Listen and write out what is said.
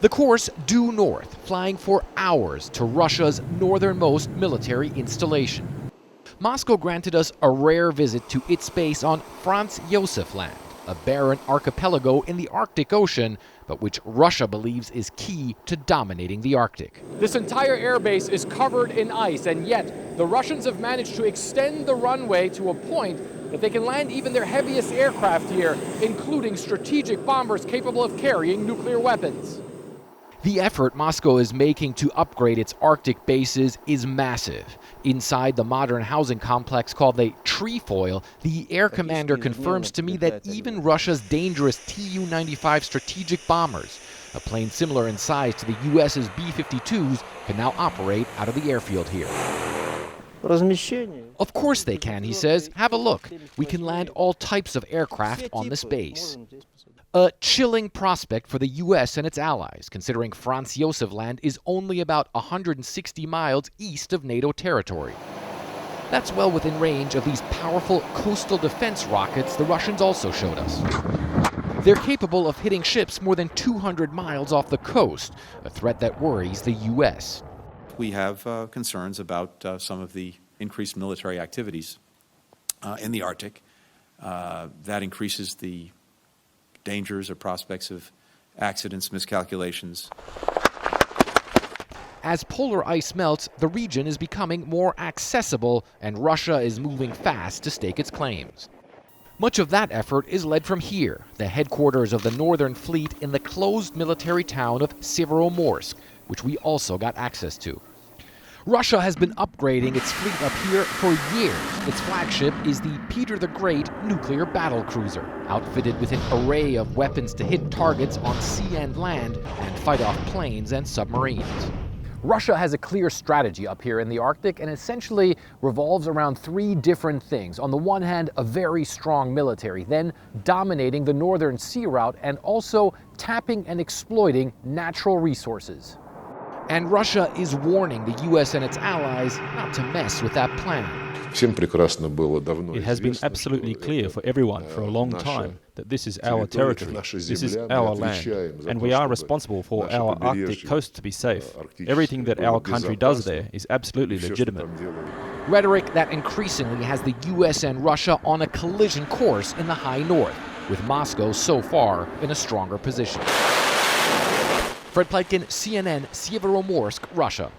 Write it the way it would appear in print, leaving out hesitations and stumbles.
The course due north, flying for hours to Russia's northernmost military installation. Moscow granted us a rare visit to its base on Franz Josef Land, a barren archipelago in the Arctic Ocean, but which Russia believes is key to dominating the Arctic. This entire airbase is covered in ice, and yet the Russians have managed to extend the runway to a point that they can land even their heaviest aircraft here, including strategic bombers capable of carrying nuclear weapons. The effort Moscow is making to upgrade its Arctic bases is massive. Inside the modern housing complex called the Trefoil, the air commander confirms to me that even Russia's dangerous Tu-95 strategic bombers, a plane similar in size to the U.S.'s B-52s, can now operate out of the airfield here. Of course they can, he says. Have a look. We can land all types of aircraft on this base. A chilling prospect for the U.S. and its allies, considering Franz Josef Land is only about 160 miles east of NATO territory. That's well within range of these powerful coastal defense rockets the Russians also showed us. They're capable of hitting ships more than 200 miles off the coast, a threat that worries the U.S. We have concerns about some of the increased military activities in the Arctic. That increases the dangers or prospects of accidents, miscalculations. As polar ice melts, the region is becoming more accessible, and Russia is moving fast to stake its claims. Much of that effort is led from here, the headquarters of the Northern Fleet in the closed military town of Severomorsk, which we also got access to. Russia has been upgrading its fleet up here for years. Its flagship is the Peter the Great nuclear battlecruiser, outfitted with an array of weapons to hit targets on sea and land and fight off planes and submarines. Russia has a clear strategy up here in the Arctic and essentially revolves around three different things. On the one hand, a very strong military, then dominating the northern sea route and also tapping and exploiting natural resources. And Russia is warning the U.S. and its allies not to mess with that plan. It has been absolutely clear for everyone for a long time that this is our territory, this is our land, and we are responsible for our Arctic coast to be safe. Everything that our country does there is absolutely legitimate. Rhetoric that increasingly has the U.S. and Russia on a collision course in the high north, with Moscow so far in a stronger position. Fred Pleitgen, CNN, Severomorsk, Russia.